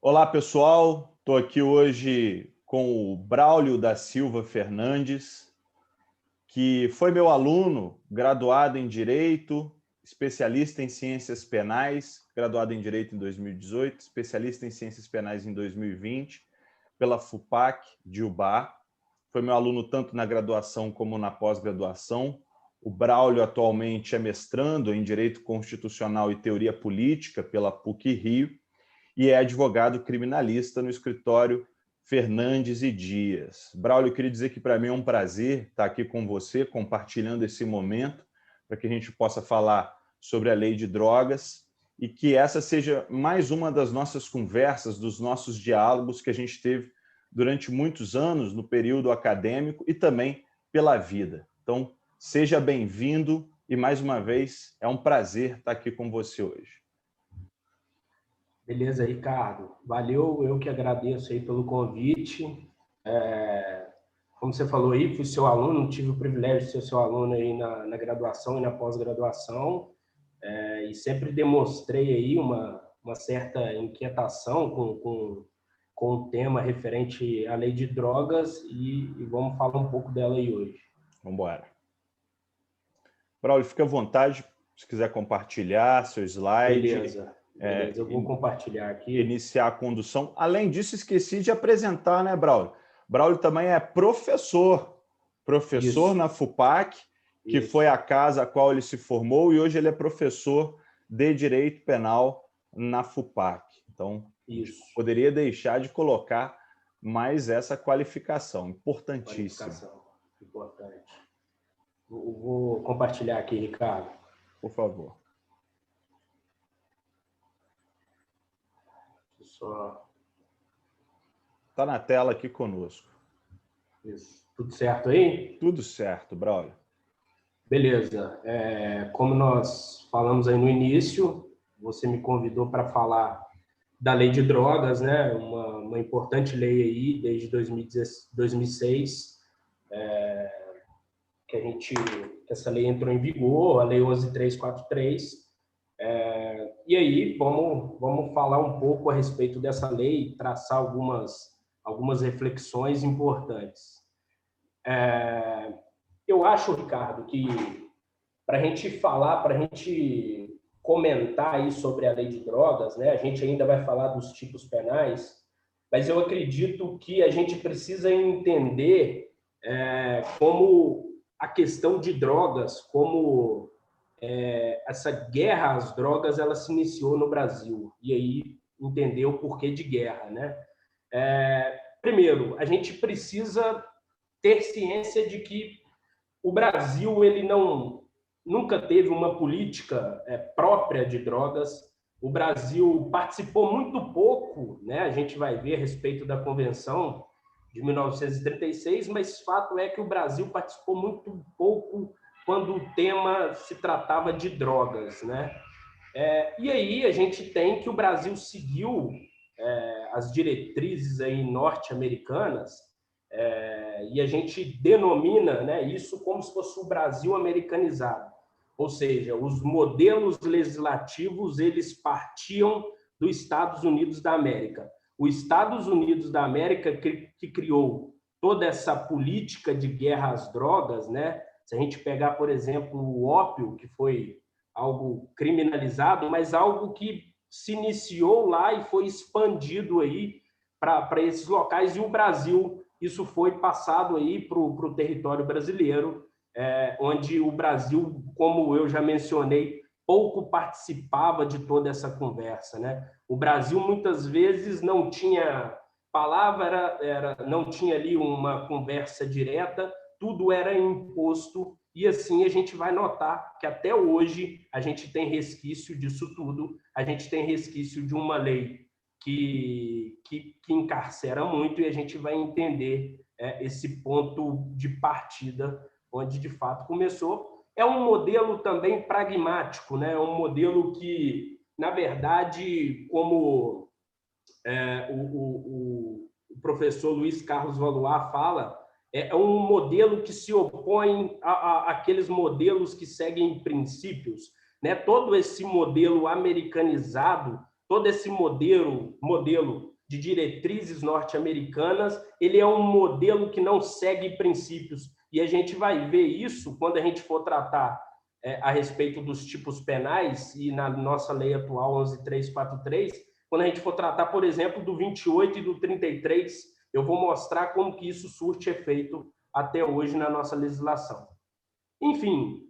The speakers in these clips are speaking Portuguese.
Olá, pessoal. Estou aqui hoje com o Braulio da Silva Fernandes, que foi meu aluno, graduado em Direito, especialista em Ciências Penais, graduado em Direito em 2018, especialista em Ciências Penais em 2020, pela FUPAC de Ubá. Foi meu aluno tanto na graduação como na pós-graduação. O Braulio atualmente é mestrando em Direito Constitucional e Teoria Política pela PUC-Rio e é advogado criminalista no escritório Fernandes e Dias. Braulio, eu queria dizer que para mim é um prazer estar aqui com você, compartilhando esse momento, para que a gente possa falar sobre a lei de drogas e que essa seja mais uma das nossas conversas, dos nossos diálogos que a gente teve durante muitos anos no período acadêmico e também pela vida. Então, seja bem-vindo e, mais uma vez, é um prazer estar aqui com você hoje. Beleza, Ricardo. Valeu, eu que agradeço aí pelo convite. Como você falou aí, fui seu aluno, tive o privilégio de ser seu aluno aí na graduação e na pós-graduação, e sempre demonstrei aí uma certa inquietação com o tema referente à lei de drogas e vamos falar um pouco dela aí hoje. Vamos embora. Braulio, fica à vontade, se quiser compartilhar seu slide. Beleza, eu vou compartilhar aqui. Iniciar a condução. Além disso, esqueci de apresentar, né, Braulio? Braulio também é professor Isso. na FUPAC, que Isso. foi a casa a qual ele se formou, e hoje ele é professor de Direito Penal na FUPAC. Então, poderia deixar de colocar mais essa qualificação, importantíssima. Qualificação, importante. Eu vou compartilhar aqui, Ricardo. Por favor. Só... Está na tela aqui conosco. Isso. Tudo certo aí? Tudo certo, Braulio. Beleza. Como nós falamos aí no início, você me convidou para falar da lei de drogas, né? Uma importante lei aí, desde 2006, que essa lei entrou em vigor, a Lei 11.343. E aí, vamos falar um pouco a respeito dessa lei, traçar algumas reflexões importantes. Eu acho, Ricardo, que para a gente comentar aí sobre a lei de drogas, né, a gente ainda vai falar dos tipos penais, mas eu acredito que a gente precisa entender como a questão de drogas, como essa guerra às drogas, ela se iniciou no Brasil, e aí entender o porquê de guerra, né? Primeiro, a gente precisa ter ciência de que o Brasil ele nunca teve uma política própria de drogas. O Brasil participou muito pouco, né? A gente vai ver a respeito da Convenção de 1936, mas fato é que o Brasil participou muito pouco quando o tema se tratava de drogas, né? E aí a gente tem que o Brasil seguiu as diretrizes aí norte-americanas, e a gente denomina, né, isso como se fosse o Brasil americanizado. Ou seja, os modelos legislativos eles partiam dos Estados Unidos da América. Os Estados Unidos da América que criou toda essa política de guerra às drogas, né? Se a gente pegar, por exemplo, o ópio, que foi algo criminalizado, mas algo que se iniciou lá e foi expandido aí para esses locais, e o Brasil, isso foi passado aí para o território brasileiro, onde o Brasil, como eu já mencionei, pouco participava de toda essa conversa, né? O Brasil muitas vezes não tinha palavra, não tinha ali uma conversa direta, tudo era imposto, e assim a gente vai notar que até hoje a gente tem resquício disso tudo, a gente tem resquício de uma lei que encarcera muito, e a gente vai entender esse ponto de partida onde de fato começou. É um modelo também pragmático, né? É um modelo que, na verdade, como o professor Luiz Carlos Valois fala, é um modelo que se opõe àqueles modelos que seguem princípios, né? Todo esse modelo americanizado, todo esse modelo de diretrizes norte-americanas, ele é um modelo que não segue princípios. E a gente vai ver isso quando a gente for tratar a respeito dos tipos penais, e na nossa lei atual 11.343, quando a gente for tratar, por exemplo, do 28 e do 33, eu vou mostrar como que isso surte efeito até hoje na nossa legislação. Enfim,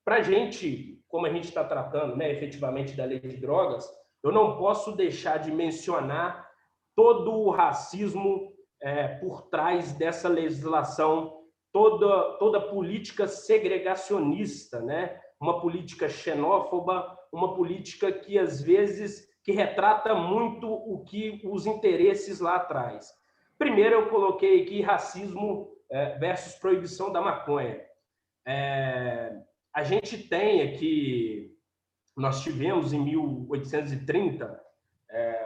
para a gente, como a gente está tratando, né, efetivamente da lei de drogas, eu não posso deixar de mencionar todo o racismo por trás dessa legislação, toda política segregacionista, né? Uma política xenófoba, uma política que, às vezes, que retrata muito o que os interesses lá atrás. Primeiro, eu coloquei aqui racismo versus proibição da maconha. A gente tem aqui, nós tivemos em 1830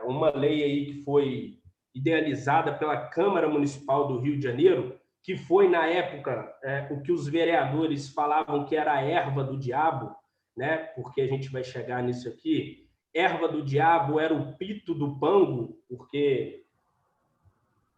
uma lei aí que foi idealizada pela Câmara Municipal do Rio de Janeiro, que foi, na época, o que os vereadores falavam que era a erva do diabo, né? Porque a gente vai chegar nisso aqui. Erva do diabo era o pito do pango, porque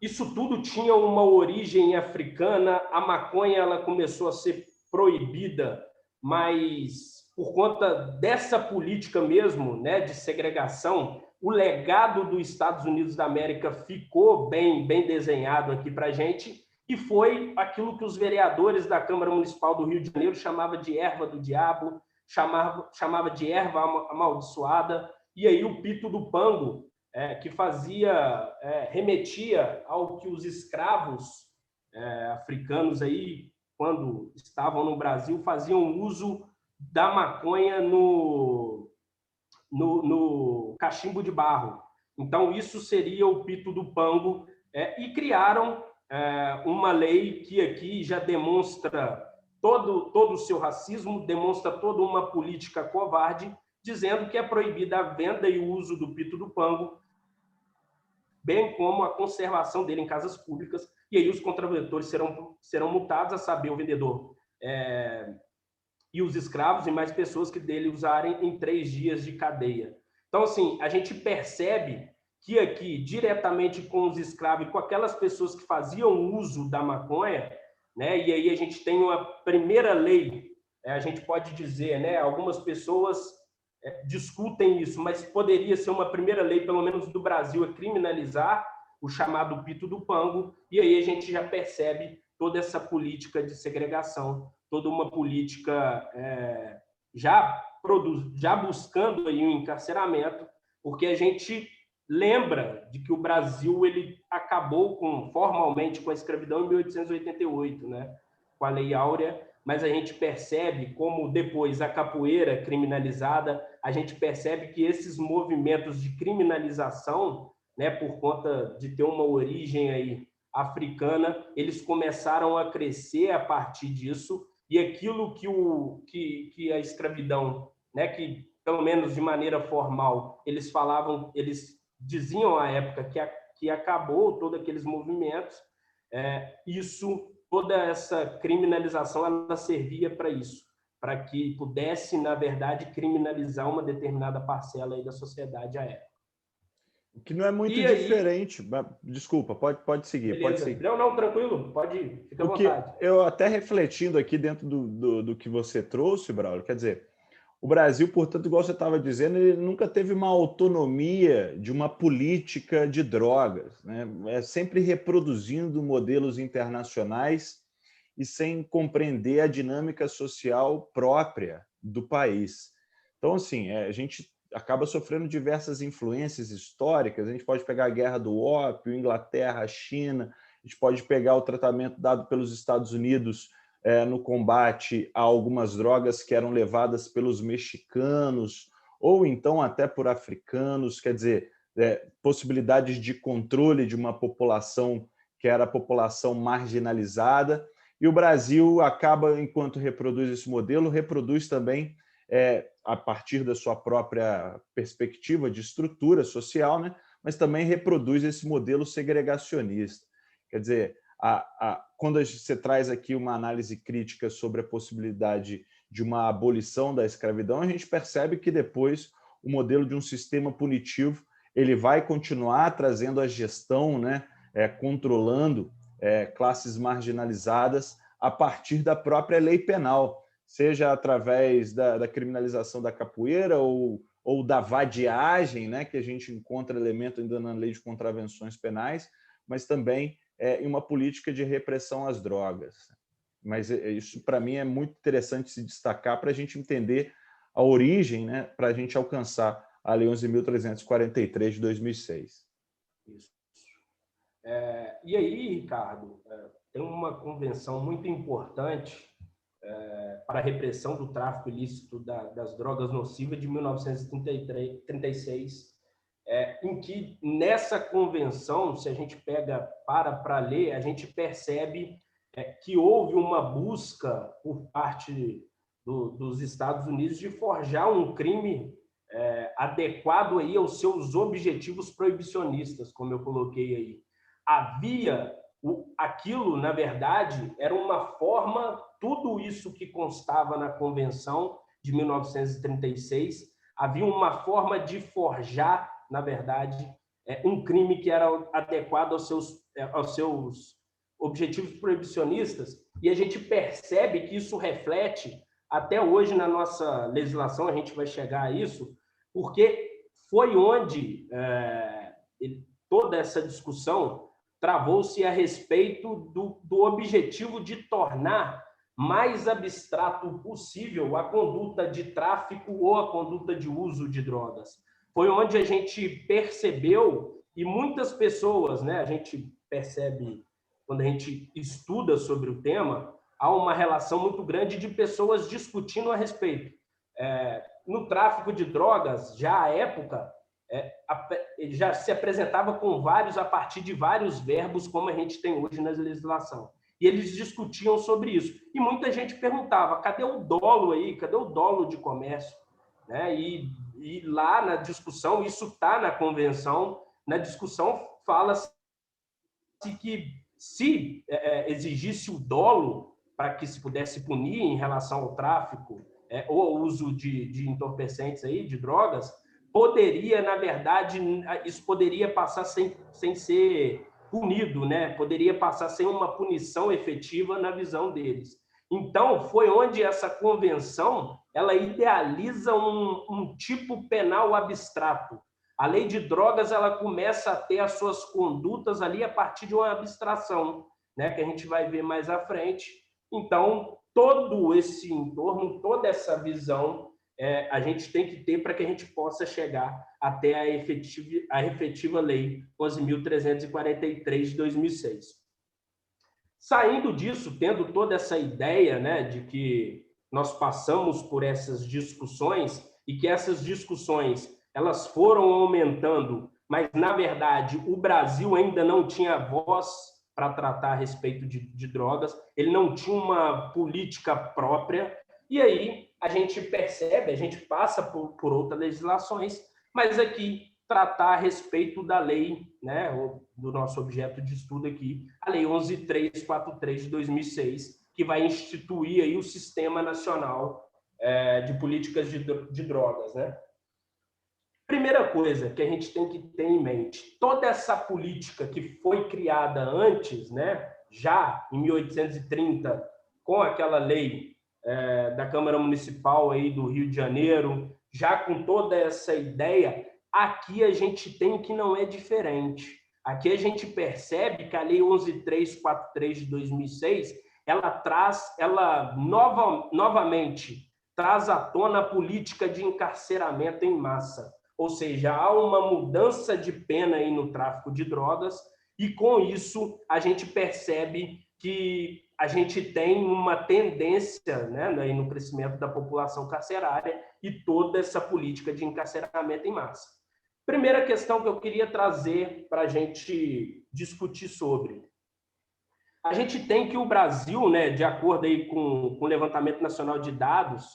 isso tudo tinha uma origem africana. A maconha ela começou a ser proibida, mas por conta dessa política mesmo, né, de segregação, o legado dos Estados Unidos da América ficou bem desenhado aqui para a gente, e foi aquilo que os vereadores da Câmara Municipal do Rio de Janeiro chamavam de erva do diabo, chamava de erva amaldiçoada, e aí o pito do pango, que remetia ao que os escravos africanos aí, quando estavam no Brasil, faziam uso da maconha no cachimbo de barro. Então, isso seria o pito do pango, e criaram uma lei que aqui já demonstra todo o seu racismo, demonstra toda uma política covarde, dizendo que é proibida a venda e o uso do pito do pango, bem como a conservação dele em casas públicas, e aí os contraventores serão multados, a saber, o vendedor e os escravos, e mais pessoas que dele usarem, em 3 dias de cadeia. Então, assim, a gente percebe que aqui, diretamente com os escravos e com aquelas pessoas que faziam uso da maconha, né, e aí a gente tem uma primeira lei, a gente pode dizer, né, algumas pessoas discutem isso, mas poderia ser uma primeira lei, pelo menos do Brasil, é criminalizar o chamado pito do pango, e aí a gente já percebe toda essa política de segregação, toda uma política já buscando aí um encarceramento, porque a gente lembra de que o Brasil ele acabou formalmente com a escravidão em 1888, né, com a Lei Áurea, mas a gente percebe como depois a capoeira criminalizada, a gente percebe que esses movimentos de criminalização, né, por conta de ter uma origem aí africana, eles começaram a crescer a partir disso, e aquilo que a escravidão, né, que pelo menos de maneira formal, eles diziam à época que acabou todos aqueles movimentos, toda essa criminalização ela servia para isso, para que pudesse, na verdade, criminalizar uma determinada parcela aí da sociedade à época. O que não é muito diferente. Desculpa, pode seguir. Beleza. Pode seguir. Não, tranquilo, pode ir, fica à vontade. Eu até refletindo aqui dentro do que você trouxe, Braulio, quer dizer, o Brasil, portanto, igual você estava dizendo, ele nunca teve uma autonomia de uma política de drogas, né? É sempre reproduzindo modelos internacionais e sem compreender a dinâmica social própria do país. Então, assim, a gente acaba sofrendo diversas influências históricas. A gente pode pegar a Guerra do Ópio, Inglaterra, China, a gente pode pegar o tratamento dado pelos Estados Unidos no combate a algumas drogas que eram levadas pelos mexicanos, ou então até por africanos, quer dizer, possibilidades de controle de uma população que era a população marginalizada. E o Brasil acaba, enquanto reproduz esse modelo, reproduz também, a partir da sua própria perspectiva de estrutura social, né? Mas também reproduz esse modelo segregacionista. Quer dizer, quando você traz aqui uma análise crítica sobre a possibilidade de uma abolição da escravidão, a gente percebe que depois o modelo de um sistema punitivo, ele vai continuar trazendo a gestão, né, controlando classes marginalizadas a partir da própria lei penal, seja através da criminalização da capoeira ou da vadiagem, né, que a gente encontra elemento ainda na lei de contravenções penais, mas também em uma política de repressão às drogas. Mas isso, para mim, é muito interessante se destacar para a gente entender a origem, né, para a gente alcançar a Lei 11.343 de 2006. Isso. E aí, Ricardo, tem uma convenção muito importante para a repressão do tráfico ilícito das drogas nocivas de 1936, em que nessa convenção, se a gente pega para ler, a gente percebe que houve uma busca por parte dos Estados Unidos de forjar um crime adequado aí aos seus objetivos proibicionistas, como eu coloquei aí. Havia aquilo, na verdade, era uma forma, tudo isso que constava na Convenção de 1936, havia uma forma de forjar, na verdade, um crime que era adequado aos seus objetivos proibicionistas, e a gente percebe que isso reflete até hoje na nossa legislação, a gente vai chegar a isso, porque foi onde toda essa discussão travou-se a respeito do objetivo de tornar mais abstrato possível a conduta de tráfico ou a conduta de uso de drogas. Foi onde a gente percebeu, e muitas pessoas, né, a gente percebe quando a gente estuda sobre o tema, há uma relação muito grande de pessoas discutindo a respeito. No tráfico de drogas, já à época, já se apresentava com a partir de vários verbos, como a gente tem hoje na legislação. E eles discutiam sobre isso. E muita gente perguntava, cadê o dolo aí? Cadê o dolo de comércio? Né? E lá na discussão, isso está na convenção, na discussão fala-se que se exigisse o dolo para que se pudesse punir em relação ao tráfico ou ao uso de entorpecentes, aí, de drogas, poderia, na verdade, isso poderia passar sem ser punido, né? Poderia passar sem uma punição efetiva na visão deles. Então, foi onde essa convenção ela idealiza um tipo penal abstrato. A lei de drogas ela começa a ter as suas condutas ali a partir de uma abstração, né? Que a gente vai ver mais à frente. Então, todo esse entorno, toda essa visão, a gente tem que ter para que a gente possa chegar até a efetiva Lei 11.343 de 2006. Saindo disso, tendo toda essa ideia, né, de que nós passamos por essas discussões e que essas discussões elas foram aumentando, mas, na verdade, o Brasil ainda não tinha voz para tratar a respeito de drogas, ele não tinha uma política própria, e aí a gente percebe, a gente passa por outras legislações, mas aqui tratar a respeito da lei, né, do nosso objeto de estudo aqui, a Lei 11.343 de 2006, que vai instituir aí o Sistema Nacional de Políticas de Drogas, né? Primeira coisa que a gente tem que ter em mente, toda essa política que foi criada antes, né, já em 1830, com aquela lei da Câmara Municipal aí do Rio de Janeiro, já com toda essa ideia, aqui a gente tem que não é diferente. Aqui a gente percebe que a Lei 11.343 de 2006, ela novamente traz à tona a política de encarceramento em massa. Ou seja, há uma mudança de pena aí no tráfico de drogas e, com isso, a gente percebe que a gente tem uma tendência, né, no crescimento da população carcerária e toda essa política de encarceramento em massa. Primeira questão que eu queria trazer para a gente discutir sobre. A gente tem que o Brasil, né, de acordo aí com o Levantamento Nacional de Dados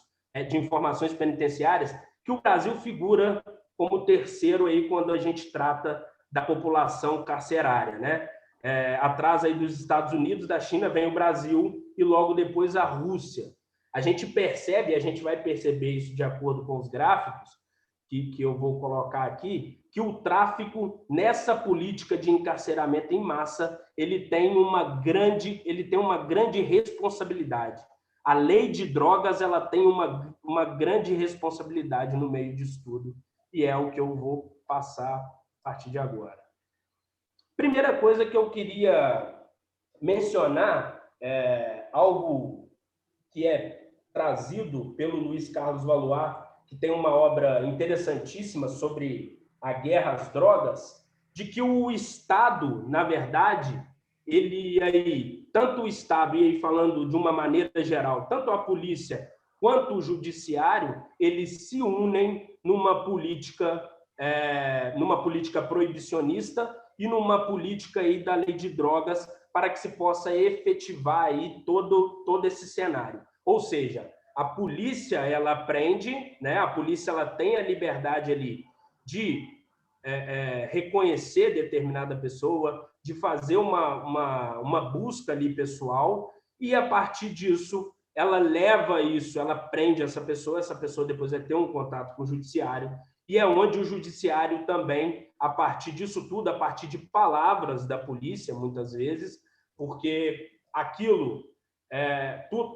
de Informações Penitenciárias, que o Brasil figura como terceiro aí quando a gente trata da população carcerária, né? Atrás aí dos Estados Unidos, da China, vem o Brasil e logo depois a Rússia. A gente percebe, a gente vai perceber isso de acordo com os gráficos, que eu vou colocar aqui, que o tráfico, nessa política de encarceramento em massa, ele tem uma grande responsabilidade. A lei de drogas ela tem uma grande responsabilidade no meio disso tudo, e é o que eu vou passar a partir de agora. Primeira coisa que eu queria mencionar é algo que é trazido pelo Luiz Carlos Valois, que tem uma obra interessantíssima sobre a guerra às drogas, de que o Estado, na verdade, ele aí, tanto o Estado, e aí falando de uma maneira geral, tanto a polícia quanto o judiciário, eles se unem numa política proibicionista e numa política aí da lei de drogas para que se possa efetivar aí todo esse cenário. Ou seja, a polícia ela prende, né? A polícia ela tem a liberdade ali de reconhecer determinada pessoa, de fazer uma busca ali pessoal, e a partir disso ela leva isso, ela prende essa pessoa depois vai ter um contato com o judiciário, e é onde o judiciário também, a partir disso tudo, a partir de palavras da polícia, muitas vezes, porque aquilo,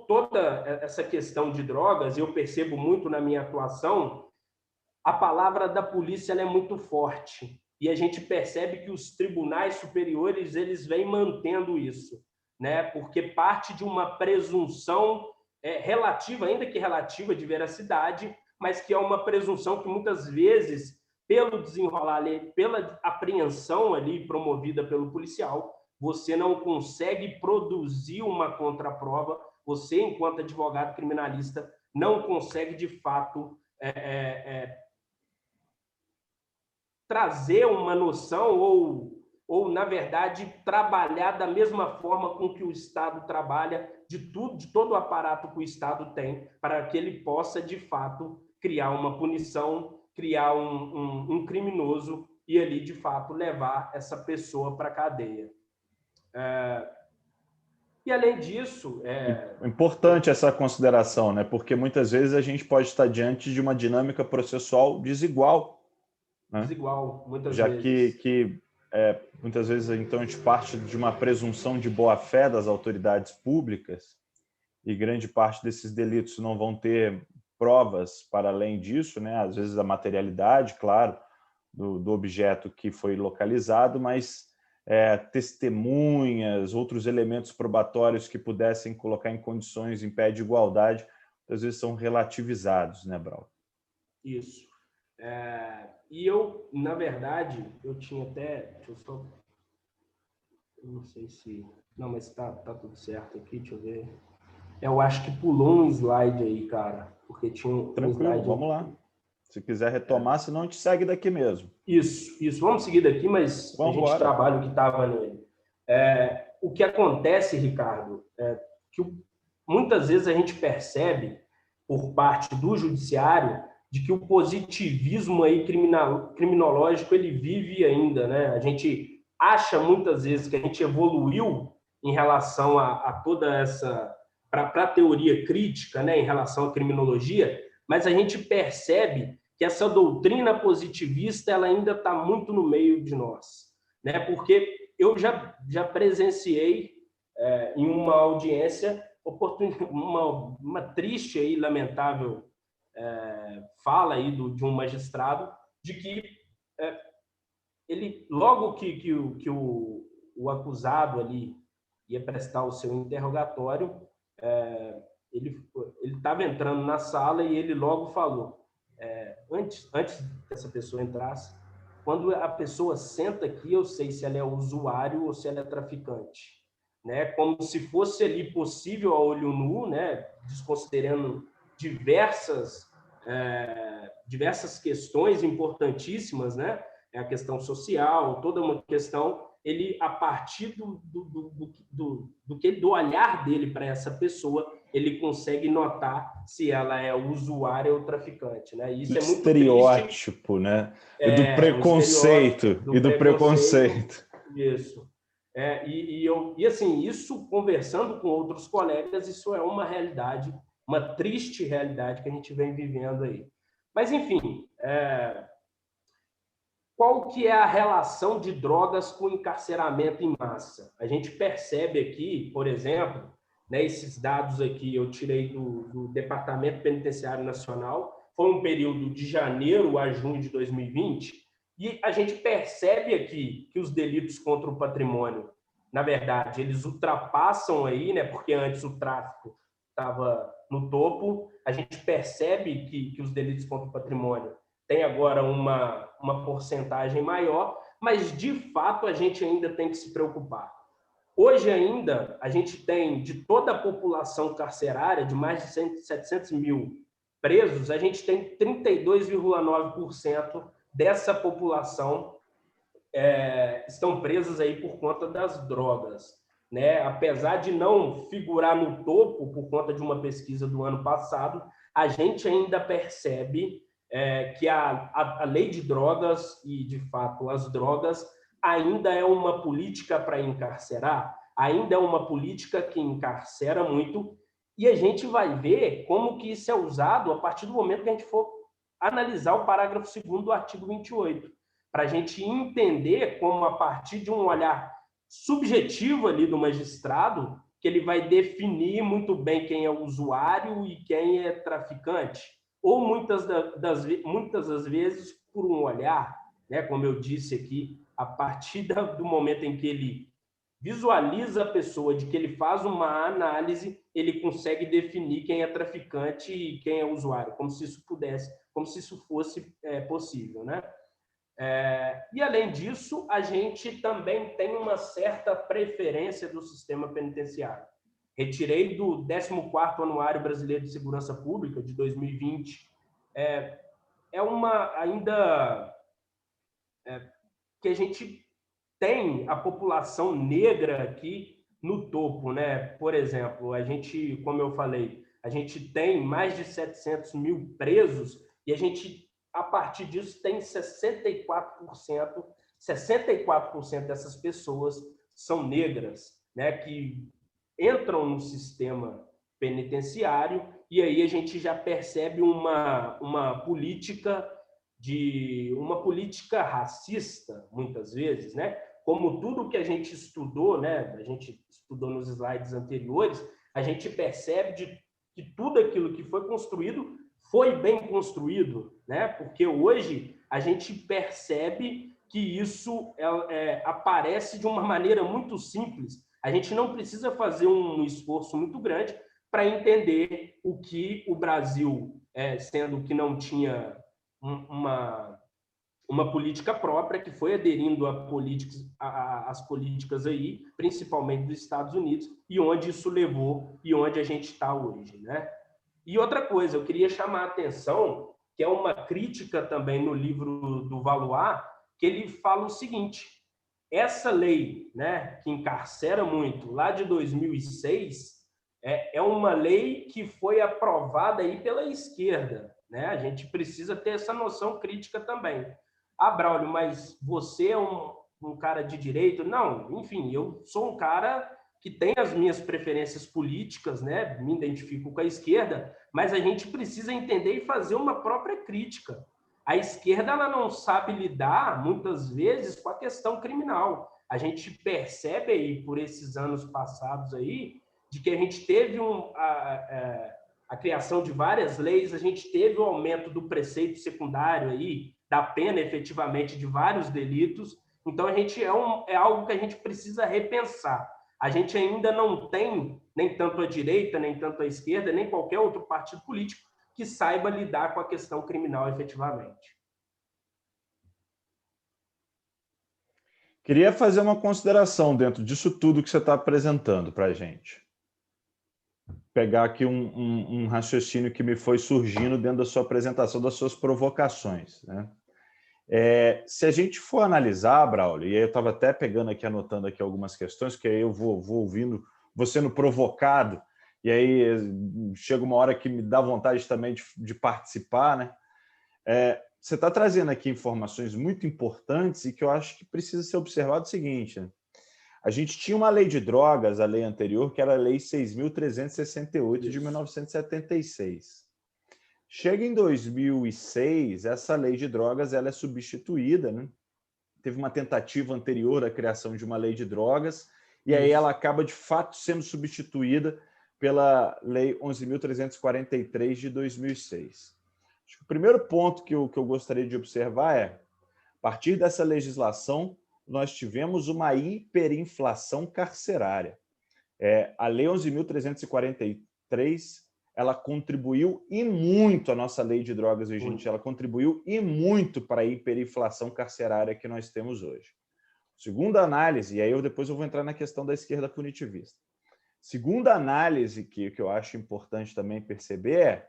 toda essa questão de drogas, eu percebo muito na minha atuação, a palavra da polícia ela é muito forte, e a gente percebe que os tribunais superiores eles vêm mantendo isso, né? Porque parte de uma presunção relativa, ainda que relativa, de veracidade, mas que é uma presunção que muitas vezes, pelo desenrolar ali, pela apreensão ali promovida pelo policial, você não consegue produzir uma contraprova, você, enquanto advogado criminalista, não consegue, de fato, trazer uma noção ou, na verdade, trabalhar da mesma forma com que o Estado trabalha, de todo o aparato que o Estado tem, para que ele possa, de fato, criar uma punição, criar um criminoso e ali, de fato, levar essa pessoa para a cadeia. E, além disso... Importante essa consideração, né? Porque muitas vezes a gente pode estar diante de uma dinâmica processual desigual. Né? Desigual, muitas já vezes. que muitas vezes, então, a gente parte de uma presunção de boa-fé das autoridades públicas e grande parte desses delitos não vão ter provas para além disso, né? Às vezes a materialidade, claro, do objeto que foi localizado, mas testemunhas, outros elementos probatórios que pudessem colocar em condições, em pé de igualdade, às vezes são relativizados, né, Braulio? Isso. E eu, na verdade, eu tinha até... Deixa eu só... Eu não sei se... Não, mas tá tudo certo aqui, deixa eu ver. Eu acho que pulou um slide aí, cara, porque tinha um Tranquilo, slide... vamos lá. Se quiser retomar, senão a gente segue daqui mesmo. Isso. Vamos seguir daqui, mas vamos a gente embora. trabalha o que estava nele. O que acontece, Ricardo, é que muitas vezes a gente percebe, por parte do judiciário, de que o positivismo aí criminológico ele vive ainda, né? A gente acha muitas vezes que a gente evoluiu em relação a toda essa... para a teoria crítica, né, em relação à criminologia, mas a gente percebe que essa doutrina positivista ela ainda está muito no meio de nós, né? Porque eu já presenciei em uma audiência uma triste e lamentável fala aí de um magistrado de que ele, logo que o acusado ali ia prestar o seu interrogatório, ele estava entrando na sala e ele logo falou, antes que essa pessoa entrasse, quando a pessoa senta aqui, eu sei se ela é usuário ou se ela é traficante, né? Como se fosse ali possível a olho nu, né? Desconsiderando diversas questões importantíssimas, né? A questão social, toda uma questão, ele, a partir do olhar dele para essa pessoa, ele consegue notar se ela é usuária ou traficante, né? Isso é muito estereótipo, triste. Né? E do preconceito. Isso. E assim, isso, conversando com outros colegas, isso é uma realidade, uma triste realidade que a gente vem vivendo aí. Mas, enfim, qual que é a relação de drogas com encarceramento em massa? A gente percebe aqui, por exemplo, né, esses dados aqui eu tirei do Departamento Penitenciário Nacional, foi um período de janeiro a junho de 2020, e a gente percebe aqui que os delitos contra o patrimônio, na verdade, eles ultrapassam aí, né, porque antes o tráfico estava no topo, a gente percebe que os delitos contra o patrimônio tem agora uma porcentagem maior, mas, de fato, a gente ainda tem que se preocupar. Hoje ainda, a gente tem, de toda a população carcerária, de mais de 700 mil presos, a gente tem 32,9% dessa população estão presas aí por conta das drogas, né? Apesar de não figurar no topo por conta de uma pesquisa do ano passado, a gente ainda percebe que a lei de drogas e, de fato, as drogas ainda é uma política para encarcerar, ainda é uma política que encarcera muito, e a gente vai ver como que isso é usado a partir do momento que a gente for analisar o parágrafo 2º do artigo 28, para a gente entender como, a partir de um olhar subjetivo ali do magistrado, que ele vai definir muito bem quem é o usuário e quem é traficante, ou muitas das vezes por um olhar, né, como eu disse aqui, a partir do momento em que ele visualiza a pessoa, de que ele faz uma análise, ele consegue definir quem é traficante e quem é usuário, como se isso fosse possível, né? E, além disso, a gente também tem uma certa preferência do sistema penitenciário. Retirei do 14º Anuário Brasileiro de Segurança Pública, de 2020, que a gente tem a população negra aqui no topo, né? Por exemplo, a gente, como eu falei, a gente tem mais de 700 mil presos e a gente, a partir disso, tem 64% dessas pessoas são negras, né? Que entram no sistema penitenciário, e aí a gente já percebe uma política racista, muitas vezes, né? Como tudo que a gente estudou, né? A gente estudou nos slides anteriores, a gente percebe que tudo aquilo que foi construído foi bem construído, né? Porque hoje a gente percebe que isso aparece de uma maneira muito simples. A gente não precisa fazer um esforço muito grande para entender o que o Brasil, sendo que não tinha uma política própria, que foi aderindo às políticas aí, principalmente dos Estados Unidos, e onde isso levou e onde a gente está hoje, né? E outra coisa, eu queria chamar a atenção, que é uma crítica também no livro do Valois, que ele fala o seguinte: essa lei, né, que encarcera muito, lá de 2006, é uma lei que foi aprovada aí pela esquerda, né? A gente precisa ter essa noção crítica também. Ah, Braulio, mas você é um cara de direito? Não, enfim, eu sou um cara que tem as minhas preferências políticas, né? Me identifico com a esquerda, mas a gente precisa entender e fazer uma própria crítica. A esquerda, ela não sabe lidar, muitas vezes, com a questão criminal. A gente percebe aí, por esses anos passados aí, de que a gente teve a criação de várias leis, a gente teve o aumento do preceito secundário aí, da pena efetivamente de vários delitos. Então, a gente é algo que a gente precisa repensar. A gente ainda não tem, nem tanto a direita, nem tanto a esquerda, nem qualquer outro partido político que saiba lidar com a questão criminal efetivamente. Queria fazer uma consideração dentro disso tudo que você está apresentando para a gente. Pegar aqui um raciocínio que me foi surgindo dentro da sua apresentação, das suas provocações, né? Se a gente for analisar, Braulio, e aí eu estava até pegando aqui, anotando aqui algumas questões, que aí eu vou ouvindo, vou sendo provocado, e aí chega uma hora que me dá vontade também de participar, né? Você está trazendo aqui informações muito importantes e que eu acho que precisa ser observado o seguinte, né? A gente tinha uma lei de drogas, a lei anterior, que era a Lei 6.368 de 1976. Chega em 2006, essa lei de drogas ela é substituída, né? Teve uma tentativa anterior à criação de uma lei de drogas, e aí ela acaba, de fato, sendo substituída pela Lei 11.343 de 2006. Acho que o primeiro ponto que eu gostaria de observar é, a partir dessa legislação, nós tivemos uma hiperinflação carcerária. A Lei 11.343, ela contribuiu e muito, a nossa lei de drogas vigente, ela contribuiu e muito para a hiperinflação carcerária que nós temos hoje. Segunda análise, e aí depois eu vou entrar na questão da esquerda punitivista. Segunda análise que eu acho importante também perceber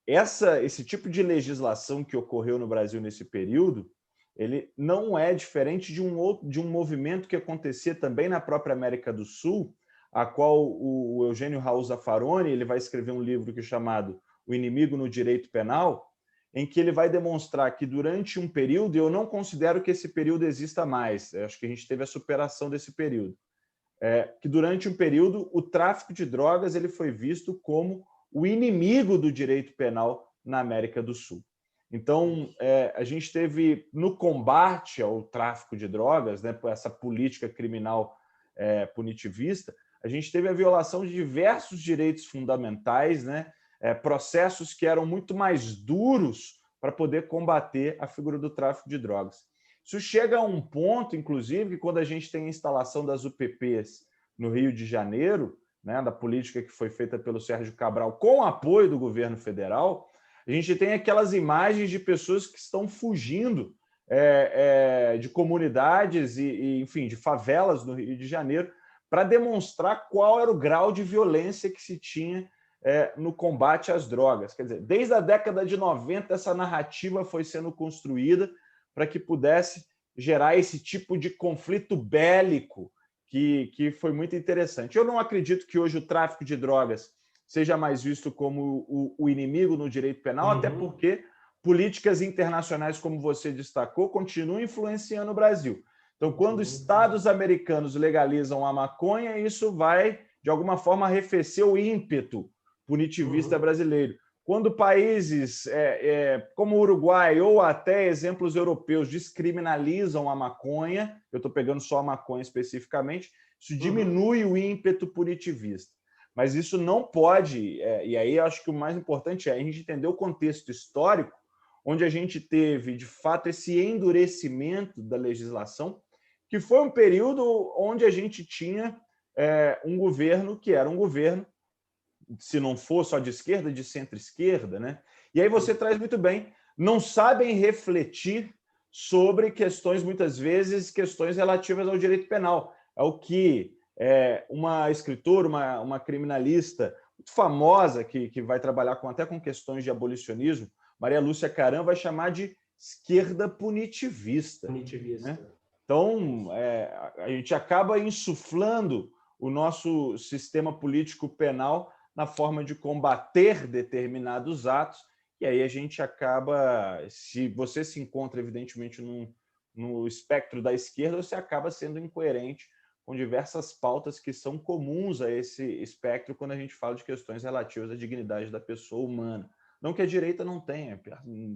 esse tipo de legislação que ocorreu no Brasil nesse período, ele não é diferente de um movimento que acontecia também na própria América do Sul, a qual o Eugênio Raul Zaffaroni ele vai escrever um livro que é chamado O Inimigo no Direito Penal, em que ele vai demonstrar que durante um período, eu não considero que esse período exista mais, eu acho que a gente teve a superação desse período, que durante um período o tráfico de drogas ele foi visto como o inimigo do direito penal na América do Sul. Então, a gente teve no combate ao tráfico de drogas, né, por essa política criminal punitivista, a gente teve a violação de diversos direitos fundamentais, né, processos que eram muito mais duros para poder combater a figura do tráfico de drogas. Isso chega a um ponto, inclusive, que quando a gente tem a instalação das UPPs no Rio de Janeiro, né, da política que foi feita pelo Sérgio Cabral com apoio do governo federal, a gente tem aquelas imagens de pessoas que estão fugindo de comunidades e, enfim, de favelas no Rio de Janeiro para demonstrar qual era o grau de violência que se tinha no combate às drogas. Quer dizer, desde a década de 90, essa narrativa foi sendo construída para que pudesse gerar esse tipo de conflito bélico que foi muito interessante. Eu não acredito que hoje o tráfico de drogas seja mais visto como o inimigo no direito penal, até porque políticas internacionais, como você destacou, continuam influenciando o Brasil. Então, quando estados americanos legalizam a maconha, isso vai, de alguma forma, arrefecer o ímpeto punitivista brasileiro. Quando países como o Uruguai ou até exemplos europeus descriminalizam a maconha, eu estou pegando só a maconha especificamente, isso diminui o ímpeto punitivista. Mas isso não pode, e aí eu acho que o mais importante é a gente entender o contexto histórico, onde a gente teve, de fato, esse endurecimento da legislação, que foi um período onde a gente tinha um governo que era um governo, se não for só de esquerda, de centro-esquerda, né? E aí você traz muito bem, não sabem refletir sobre questões, muitas vezes, questões relativas ao direito penal. É o que uma escritora, uma criminalista muito famosa, que vai trabalhar até com questões de abolicionismo, Maria Lúcia Caram, vai chamar de esquerda punitivista. Né? Então, a gente acaba insuflando o nosso sistema político penal na forma de combater determinados atos, e aí a gente acaba, se você se encontra, evidentemente, no espectro da esquerda, você acaba sendo incoerente com diversas pautas que são comuns a esse espectro quando a gente fala de questões relativas à dignidade da pessoa humana. Não que a direita não tenha,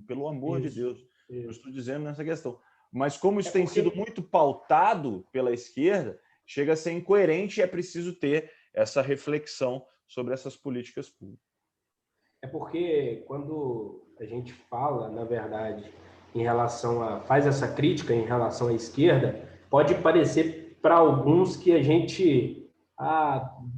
pelo amor de Deus, não estou dizendo nessa questão. Mas como isso tem sido muito pautado pela esquerda, chega a ser incoerente e é preciso ter essa reflexão sobre essas políticas públicas. É porque quando a gente fala, na verdade, em relação faz essa crítica em relação à esquerda, pode parecer para alguns que a gente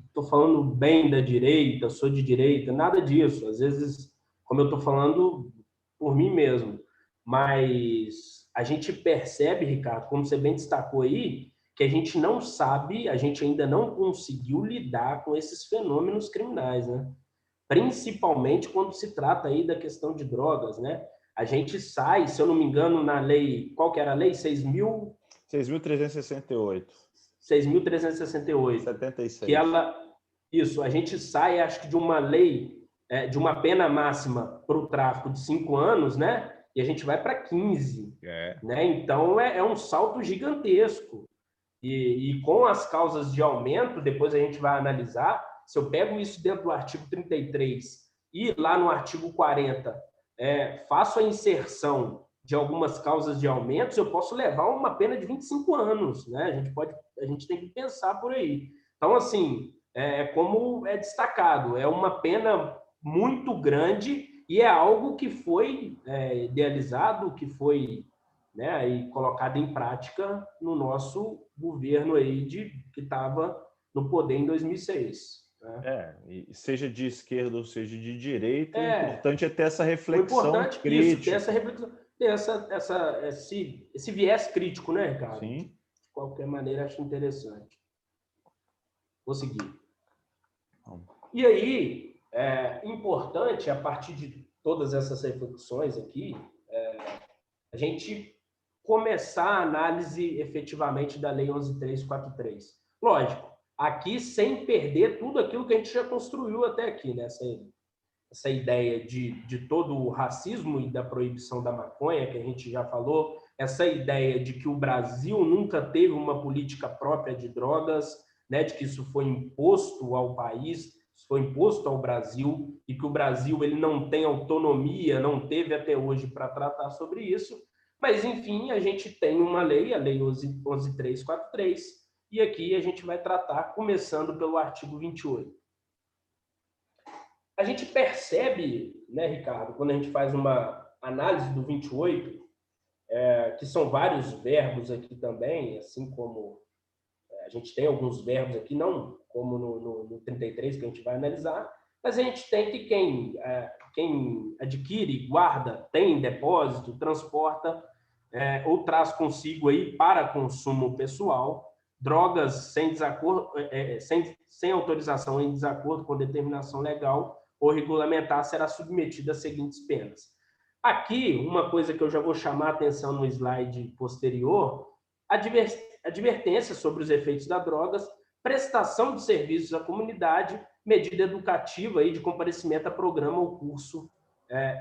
estou falando bem da direita, sou de direita, nada disso. Às vezes, como eu estou falando por mim mesmo, mas a gente percebe, Ricardo, como você bem destacou aí, que a gente não sabe, a gente ainda não conseguiu lidar com esses fenômenos criminais, né? Principalmente quando se trata aí da questão de drogas, né? A gente sai, se eu não me engano, na lei, qual que era a lei? 6.368. 6.368. 76. Que isso, a gente sai, acho que de uma lei, de uma pena máxima para o tráfico de 5 anos, né? E a gente vai para 15. Né? Então, é um salto gigantesco. E com as causas de aumento, depois a gente vai analisar, se eu pego isso dentro do artigo 33 e lá no artigo 40 faço a inserção de algumas causas de aumentos, eu posso levar uma pena de 25 anos, né? A gente tem que pensar por aí. Então, assim, como é destacado, é uma pena muito grande e é algo que foi idealizado, que foi, né, aí colocado em prática no nosso governo aí que estava no poder em 2006. Né? E seja de esquerda ou seja de direita, o É, importante é ter essa o reflexão importante isso, ter essa crítica. reflexão, ter esse viés crítico, né, Ricardo? Sim. De qualquer maneira, acho interessante. Vou seguir. E aí, importante, a partir de todas essas reflexões aqui, a gente começar a análise efetivamente da Lei 11.343. Lógico, aqui sem perder tudo aquilo que a gente já construiu até aqui, né? Essa ideia de todo o racismo e da proibição da maconha, que a gente já falou, essa ideia de que o Brasil nunca teve uma política própria de drogas, né? De que isso foi imposto ao país, isso foi imposto ao Brasil, e que o Brasil ele não tem autonomia, não teve até hoje para tratar sobre isso. Mas, enfim, a gente tem uma lei, a Lei 11.343, e aqui a gente vai tratar, começando pelo artigo 28. A gente percebe, né, Ricardo, quando a gente faz uma análise do 28, que são vários verbos aqui também, assim como a gente tem alguns verbos aqui, não como no 33 que a gente vai analisar, mas a gente tem que quem adquire, guarda, tem em depósito, transporta ou traz consigo aí para consumo pessoal drogas sem autorização em desacordo com determinação legal ou regulamentar será submetida às seguintes penas. Aqui, uma coisa que eu já vou chamar a atenção no slide posterior, advertência sobre os efeitos das drogas, prestação de serviços à comunidade, medida educativa aí de comparecimento a programa ou curso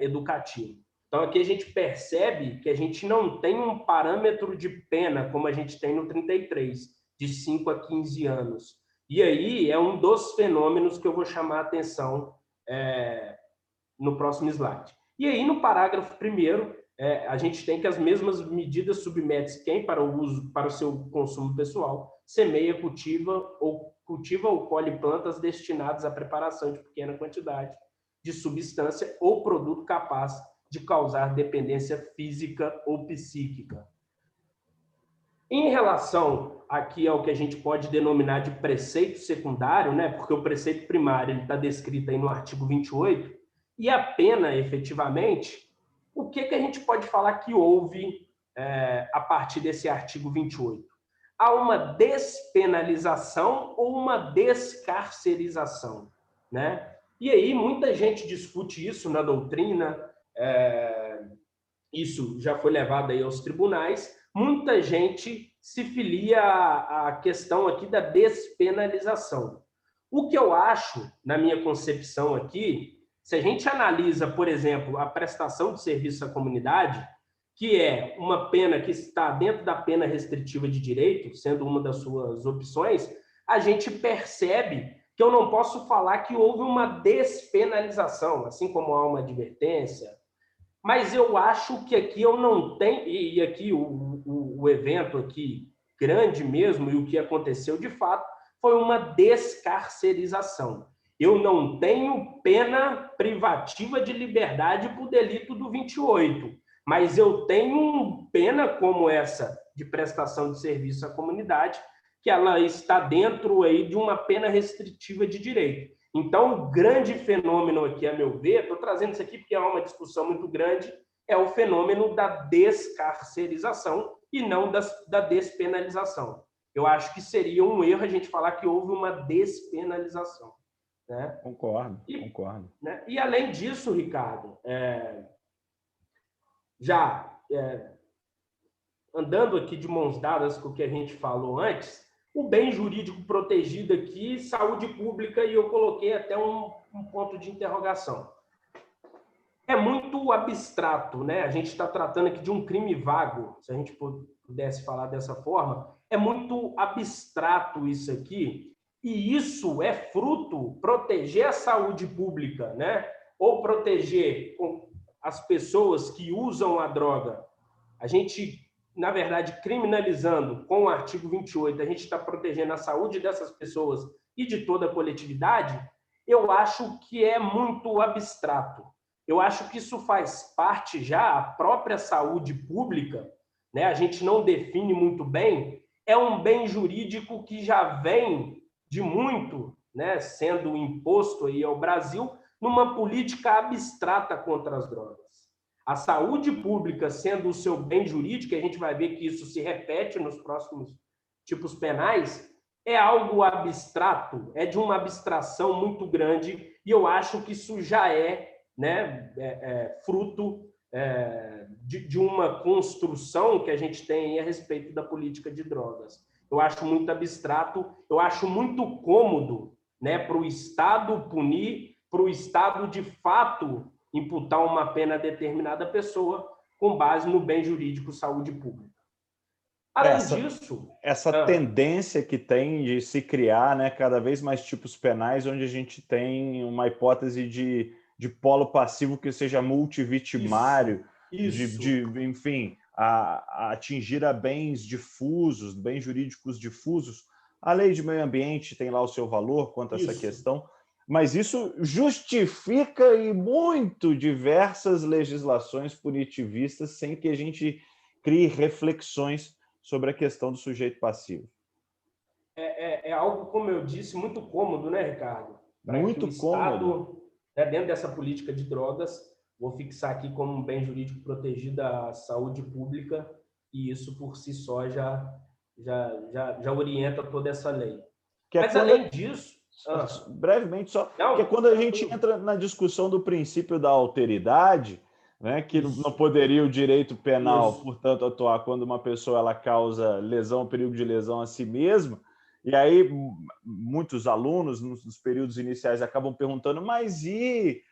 educativo. Então, aqui a gente percebe que a gente não tem um parâmetro de pena como a gente tem no 33, de 5 a 15 anos. E aí é um dos fenômenos que eu vou chamar a atenção no próximo slide. E aí, no parágrafo 1º, a gente tem que as mesmas medidas submete quem para o seu consumo pessoal, semeia, cultiva ou colhe plantas destinadas à preparação de pequena quantidade de substância ou produto capaz de causar dependência física ou psíquica. Em relação aqui ao que a gente pode denominar de preceito secundário, né, porque o preceito primário está descrito aí no artigo 28, e a pena, efetivamente, o que a gente pode falar que houve a partir desse artigo 28? Há uma despenalização ou uma descarcerização, né? E aí muita gente discute isso na doutrina, isso já foi levado aí aos tribunais, muita gente se filia à questão aqui da despenalização. O que eu acho, na minha concepção aqui, se a gente analisa, por exemplo, a prestação de serviço à comunidade, que é uma pena que está dentro da pena restritiva de direito, sendo uma das suas opções, a gente percebe que eu não posso falar que houve uma despenalização, assim como há uma advertência, mas eu acho que aqui eu não tenho, e aqui o evento aqui grande mesmo, e o que aconteceu de fato, foi uma descarcerização. Eu não tenho pena privativa de liberdade por delito do 28, mas eu tenho pena como essa de prestação de serviço à comunidade, que ela está dentro aí de uma pena restritiva de direito. Então, o grande fenômeno aqui, a meu ver, estou trazendo isso aqui porque é uma discussão muito grande, é o fenômeno da descarcerização e não da despenalização. Eu acho que seria um erro a gente falar que houve uma despenalização. Né? Concordo. Né? E, além disso, Ricardo, andando aqui de mãos dadas com o que a gente falou antes, o bem jurídico protegido aqui, saúde pública, e eu coloquei até um ponto de interrogação. É muito abstrato, né? A gente está tratando aqui de um crime vago, se a gente pudesse falar dessa forma. É muito abstrato isso aqui, e isso é fruto, proteger a saúde pública, né? ou proteger as pessoas que usam a droga, a gente, na verdade, criminalizando com o artigo 28, a gente está protegendo a saúde dessas pessoas e de toda a coletividade, eu acho que é muito abstrato. Eu acho que isso faz parte já, a própria saúde pública, né? A gente não define muito bem, é um bem jurídico que já vem de muito, né, sendo imposto aí ao Brasil, numa política abstrata contra as drogas. A saúde pública sendo o seu bem jurídico, a gente vai ver que isso se repete nos próximos tipos penais, é algo abstrato, é de uma abstração muito grande, e eu acho que isso já é, né, fruto de uma construção que a gente tem a respeito da política de drogas. Eu acho muito abstrato, eu acho muito cômodo, né, para o Estado punir, para o Estado, de fato, imputar uma pena a determinada pessoa com base no bem jurídico saúde pública. Além disso... Essa tendência que tem de se criar, né, cada vez mais tipos penais, onde a gente tem uma hipótese de polo passivo que seja multivitimário, enfim, a atingir a bens difusos, bens jurídicos difusos. A lei de meio ambiente tem lá o seu valor quanto a essa questão, mas isso justifica e muito diversas legislações punitivistas sem que a gente crie reflexões sobre a questão do sujeito passivo. É algo, como eu disse, muito cômodo, né, Ricardo? Muito cômodo. Né, dentro dessa política de drogas, vou fixar aqui como um bem jurídico protegido a saúde pública, e isso por si só já orienta toda essa lei. Mas, além disso... Brevemente só, porque quando a gente entra na discussão do princípio da alteridade, né, que não poderia o direito penal, portanto, atuar quando uma pessoa ela causa lesão, perigo de lesão a si mesma, e aí muitos alunos, nos períodos iniciais, acabam perguntando, mas e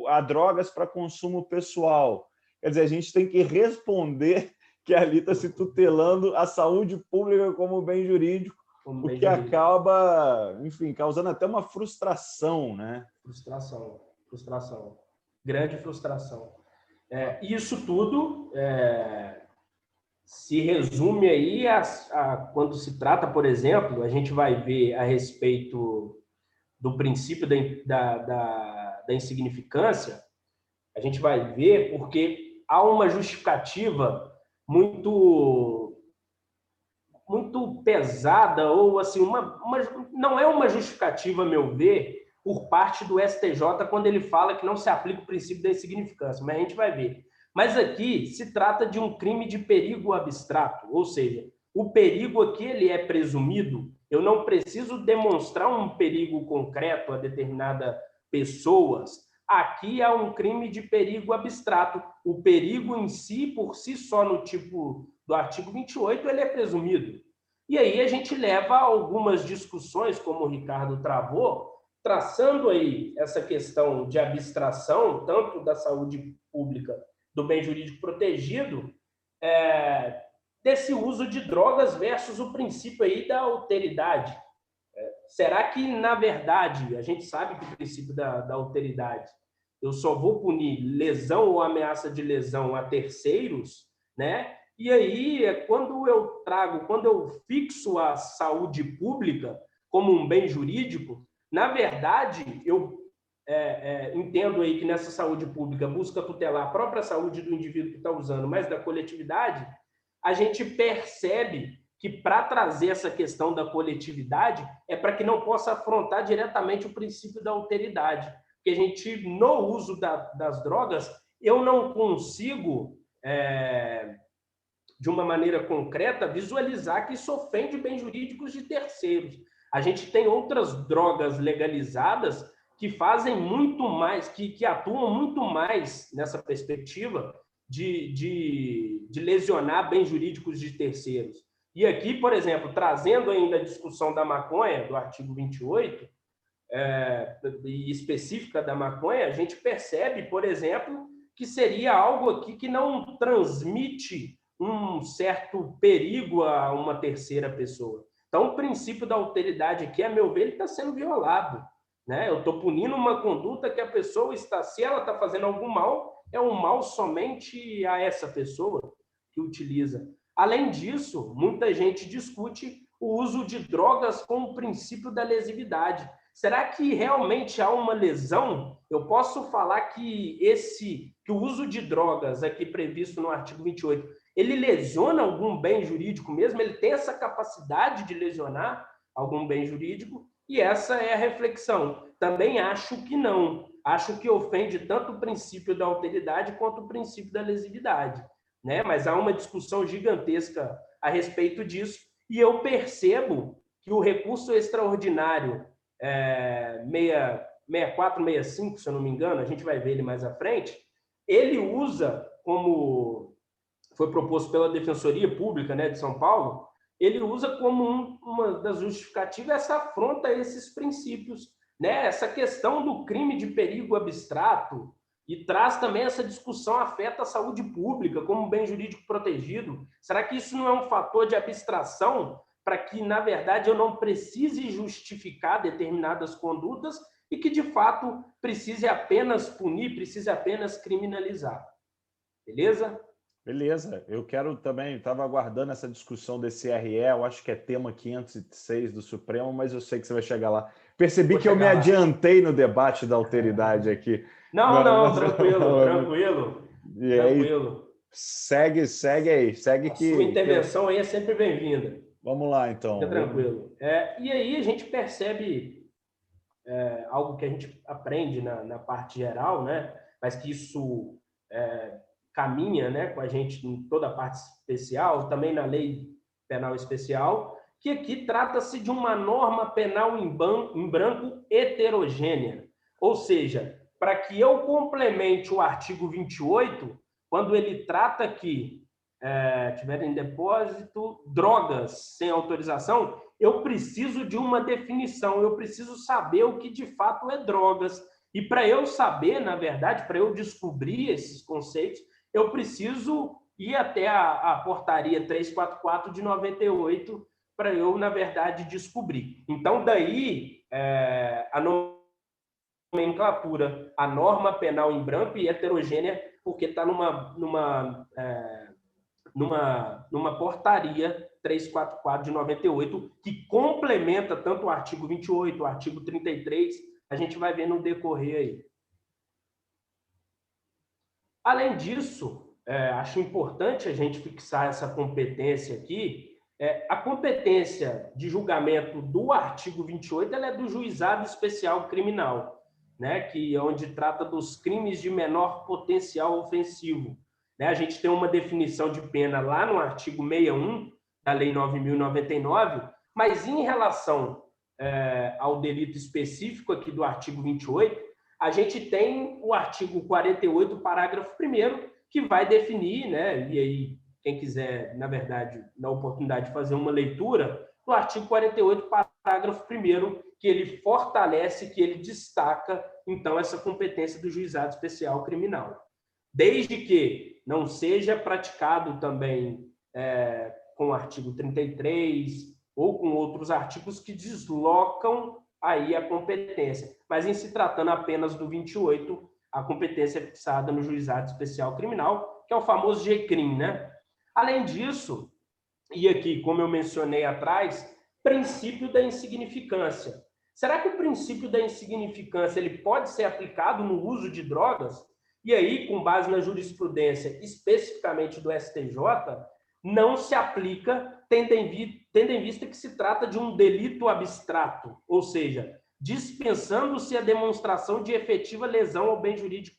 a drogas para consumo pessoal? Quer dizer, a gente tem que responder que ali está se tutelando a saúde pública como bem jurídico, o que acaba, enfim, causando até uma frustração, né? Frustração. Grande frustração. Isso tudo se resume aí quando se trata, por exemplo, a gente vai ver a respeito do princípio da insignificância, a gente vai ver porque há uma justificativa muito pesada, ou assim, não é uma justificativa, a meu ver, por parte do STJ quando ele fala que não se aplica o princípio da insignificância, mas a gente vai ver. Mas aqui se trata de um crime de perigo abstrato, ou seja, o perigo aqui ele é presumido, eu não preciso demonstrar um perigo concreto a determinada pessoas. Aqui há um crime de perigo abstrato. O perigo em si, por si só, no tipo do artigo 28, ele é presumido. E aí a gente leva algumas discussões, como o Ricardo travou, traçando aí essa questão de abstração, tanto da saúde pública, do bem jurídico protegido, desse uso de drogas versus o princípio aí da alteridade. Será que, na verdade, a gente sabe que o princípio da alteridade, eu só vou punir lesão ou ameaça de lesão a terceiros, né? E aí, quando eu fixo a saúde pública como um bem jurídico, na verdade, eu entendo aí que nessa saúde pública busca tutelar a própria saúde do indivíduo que está usando, mas da coletividade, a gente percebe que para trazer essa questão da coletividade é para que não possa afrontar diretamente o princípio da alteridade. Porque a gente, no uso das drogas, eu não consigo, de uma maneira concreta, visualizar que isso ofende bens jurídicos de terceiros. A gente tem outras drogas legalizadas que fazem muito mais, que atuam muito mais nessa perspectiva de lesionar bens jurídicos de terceiros. E aqui, por exemplo, trazendo ainda a discussão da maconha, do artigo 28, e específica da maconha, a gente percebe, por exemplo, que seria algo aqui que não transmite um certo perigo a uma terceira pessoa. Então, o princípio da alteridade aqui, a meu ver, ele está sendo violado. né? Eu estou punindo uma conduta que a pessoa está, se ela está fazendo algum mal, é um mal somente a essa pessoa que utiliza. Além disso, muita gente discute o uso de drogas com o princípio da lesividade. Será que realmente há uma lesão? Eu posso falar que o uso de drogas aqui previsto no artigo 28, ele lesiona algum bem jurídico mesmo? Ele tem essa capacidade de lesionar algum bem jurídico? E essa é a reflexão. Também acho que não. Acho que ofende tanto o princípio da alteridade quanto o princípio da lesividade, né? Mas há uma discussão gigantesca a respeito disso, e eu percebo que o recurso extraordinário 64, 65, se eu não me engano, a gente vai ver ele mais à frente, ele usa, como foi proposto pela Defensoria Pública, né, de São Paulo, ele usa como uma das justificativas essa afronta a esses princípios, né? Essa questão do crime de perigo abstrato, e traz também essa discussão afeta a saúde pública como bem jurídico protegido. Será que isso não é um fator de abstração para que, na verdade, eu não precise justificar determinadas condutas e que, de fato, precise apenas punir, precise apenas criminalizar? Beleza? Beleza, eu quero também, estava aguardando essa discussão desse RE, eu acho que é tema 506 do Supremo, mas eu sei que você vai chegar lá. Percebi que eu me adiantei no debate da alteridade aqui. Não, tranquilo. E aí, segue aí, segue a que... sua intervenção aí é sempre bem-vinda. Vamos lá, então. Fica tranquilo. E aí a gente percebe algo que a gente aprende na parte geral, né? Mas que isso caminha, né, com a gente em toda a parte especial, também na lei penal especial, que aqui trata-se de uma norma penal em branco heterogênea. Ou seja, para que eu complemente o artigo 28, quando ele trata que tiver em depósito drogas sem autorização, eu preciso de uma definição, eu preciso saber o que de fato é drogas. E para eu saber, na verdade, para eu descobrir esses conceitos, eu preciso ir até a portaria 344 de 98 para eu, na verdade, descobrir. Então, daí, a nomenclatura, a norma penal em branco e heterogênea, porque está numa portaria 344 de 98, que complementa tanto o artigo 28, o artigo 33, a gente vai ver no decorrer aí. Além disso, acho importante a gente fixar essa competência aqui. A competência de julgamento do artigo 28 ela é do Juizado Especial Criminal, né, que é onde trata dos crimes de menor potencial ofensivo. Né? A gente tem uma definição de pena lá no artigo 61 da Lei 9.099, mas em relação ao delito específico aqui do artigo 28, a gente tem o artigo 48, parágrafo 1º, que vai definir, né? E aí, quem quiser, na verdade, na oportunidade de fazer uma leitura, do artigo 48, parágrafo 1º, que ele fortalece, que ele destaca, então, essa competência do Juizado Especial Criminal. Desde que não seja praticado também com o artigo 33 ou com outros artigos que deslocam aí a competência. Mas em se tratando apenas do 28, a competência é fixada no Juizado Especial Criminal, que é o famoso GCRIM, né? Além disso, e aqui, como eu mencionei atrás, princípio da insignificância. Será que o princípio da insignificância ele pode ser aplicado no uso de drogas? E aí, com base na jurisprudência, especificamente do STJ, não se aplica, tendo em vista que se trata de um delito abstrato, ou seja, dispensando-se a demonstração de efetiva lesão ao bem jurídico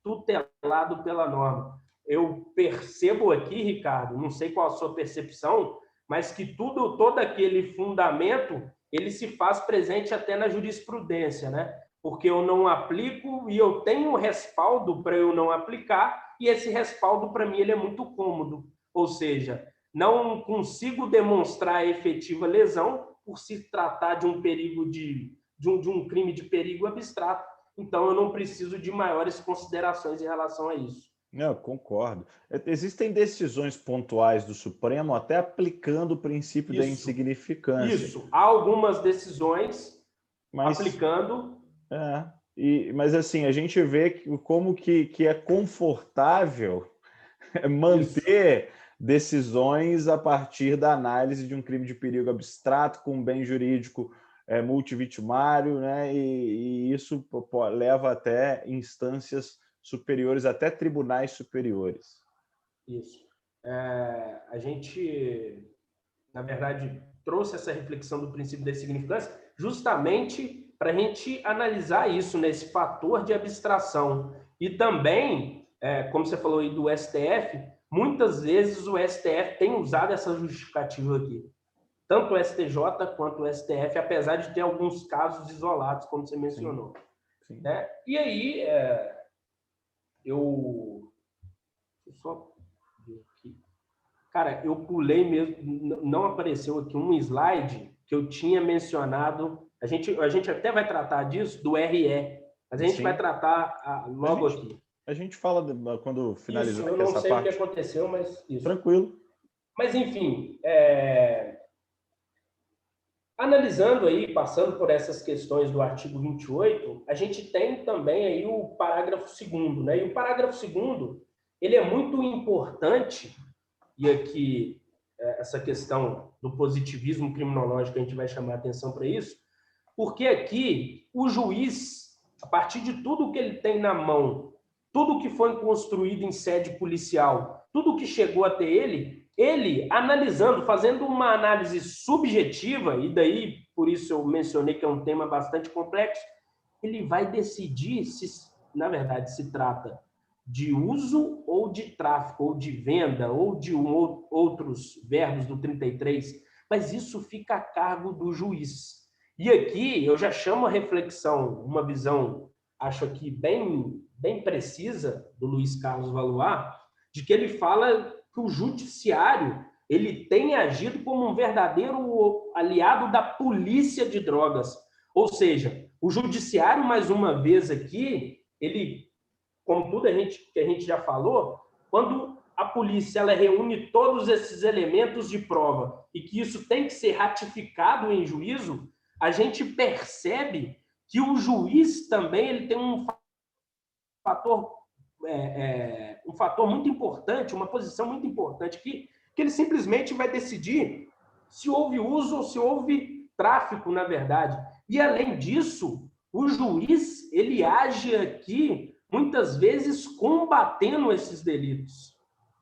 tutelado pela norma. Eu percebo aqui, Ricardo, não sei qual a sua percepção, mas que todo aquele fundamento, ele se faz presente até na jurisprudência, né? Porque eu não aplico e eu tenho respaldo para eu não aplicar, e esse respaldo, para mim, ele é muito cômodo. Ou seja, não consigo demonstrar a efetiva lesão por se tratar de um perigo de um crime de perigo abstrato, então eu não preciso de maiores considerações em relação a isso. Eu concordo. Existem decisões pontuais do Supremo até aplicando o princípio da insignificância. Isso. Há algumas decisões aplicando, Mas assim, a gente vê como que é confortável manter decisões a partir da análise de um crime de perigo abstrato com um bem jurídico multivitimário, né? E isso leva até instâncias superiores, até tribunais superiores. Isso. A gente, na verdade, trouxe essa reflexão do princípio da significância justamente para a gente analisar isso, nesse fator de abstração. E também, como você falou aí do STF, muitas vezes o STF tem usado essa justificativa aqui. Tanto o STJ quanto o STF, apesar de ter alguns casos isolados, como você mencionou. Sim. Sim. Né? E aí, eu só ver aqui. Cara, eu pulei mesmo, não apareceu aqui um slide que eu tinha mencionado. A gente até vai tratar disso, do RE, mas a gente vai tratar logo aqui. A gente fala quando finalizar isso, eu não sei o que aconteceu, mas isso. Tranquilo. Mas, enfim, analisando aí, passando por essas questões do artigo 28, a gente tem também aí o parágrafo 2º, né? E o parágrafo 2º, ele é muito importante, e aqui essa questão do positivismo criminológico, a gente vai chamar a atenção para isso, porque aqui o juiz, a partir de tudo que ele tem na mão, tudo que foi construído em sede policial, tudo que chegou até ele analisando, fazendo uma análise subjetiva, e daí, por isso eu mencionei que é um tema bastante complexo, ele vai decidir se, na verdade, se trata de uso ou de tráfico, ou de venda, ou de outros verbos do 33, mas isso fica a cargo do juiz. E aqui eu já chamo a reflexão, uma visão, acho aqui, bem precisa, do Luiz Carlos Valois, de que ele fala que o judiciário ele tem agido como um verdadeiro aliado da polícia de drogas. Ou seja, o judiciário, mais uma vez aqui, ele, como tudo que a gente já falou, quando a polícia ela reúne todos esses elementos de prova e que isso tem que ser ratificado em juízo, a gente percebe que o juiz também ele tem um fator muito importante, uma posição muito importante aqui, que ele simplesmente vai decidir se houve uso ou se houve tráfico, na verdade. E, além disso, o juiz ele age aqui, muitas vezes, combatendo esses delitos,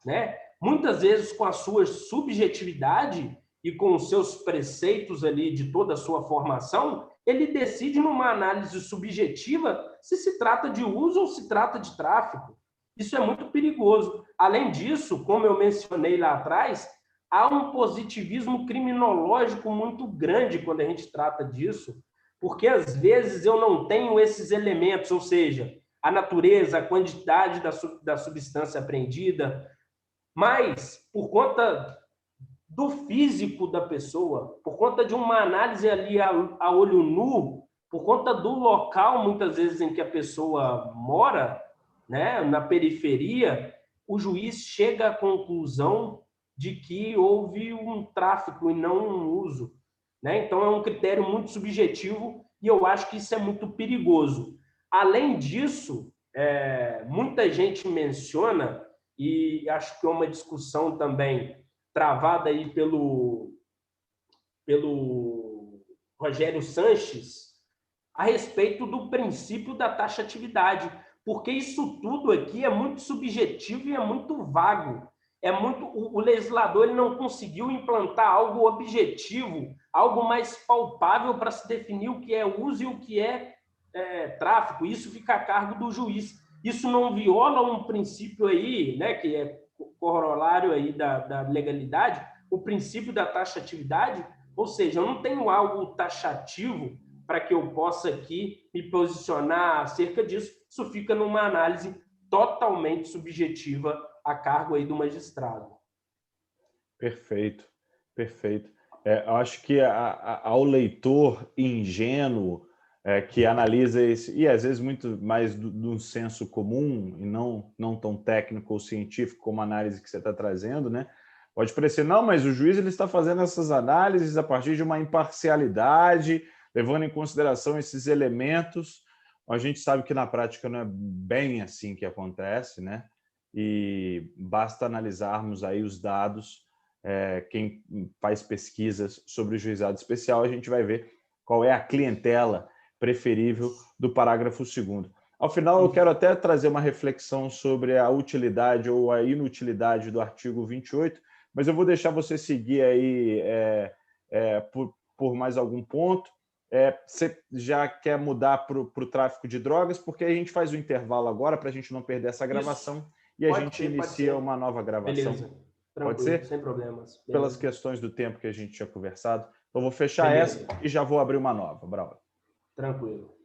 né? Muitas vezes com a sua subjetividade e com os seus preceitos ali de toda a sua formação, ele decide numa análise subjetiva se trata de uso ou se trata de tráfico. Isso é muito perigoso. Além disso, como eu mencionei lá atrás, há um positivismo criminológico muito grande quando a gente trata disso, porque às vezes eu não tenho esses elementos, ou seja, a natureza, a quantidade da substância apreendida, mas por conta do físico da pessoa, por conta de uma análise ali a olho nu, por conta do local, muitas vezes, em que a pessoa mora, né, na periferia, o juiz chega à conclusão de que houve um tráfico e não um uso, né? Então, é um critério muito subjetivo e eu acho que isso é muito perigoso. Além disso, muita gente menciona, e acho que é uma discussão também travada aí pelo Rogério Sanches, a respeito do princípio da taxatividade, porque isso tudo aqui é muito subjetivo e é muito vago. O legislador ele não conseguiu implantar algo objetivo, algo mais palpável para se definir o que é uso e o que é tráfico. Isso fica a cargo do juiz. Isso não viola um princípio aí, né, que é corolário aí da legalidade, o princípio da taxatividade, ou seja, eu não tenho algo taxativo para que eu possa aqui me posicionar acerca disso. Isso fica numa análise totalmente subjetiva a cargo aí do magistrado. Perfeito, perfeito. Acho que ao leitor ingênuo que analisa esse, e às vezes muito mais do senso comum e não tão técnico ou científico como a análise que você está trazendo, né? Pode parecer, não, mas o juiz ele está fazendo essas análises a partir de uma imparcialidade, levando em consideração esses elementos, A gente sabe que na prática não é bem assim que acontece, né? E basta analisarmos aí os dados. Quem faz pesquisas sobre o juizado especial, a gente vai ver qual é a clientela preferível do parágrafo 2º. Ao final, eu quero até trazer uma reflexão sobre a utilidade ou a inutilidade do artigo 28, mas eu vou deixar você seguir aí por mais algum ponto. Você já quer mudar para o tráfico de drogas? Porque a gente faz o intervalo agora para a gente não perder essa gravação. Isso. E a gente inicia uma nova gravação. Beleza. Tranquilo, pode ser? Sem problemas. Beleza. Pelas questões do tempo que a gente tinha conversado. Então, vou fechar essa e já vou abrir uma nova, Braulio. Tranquilo.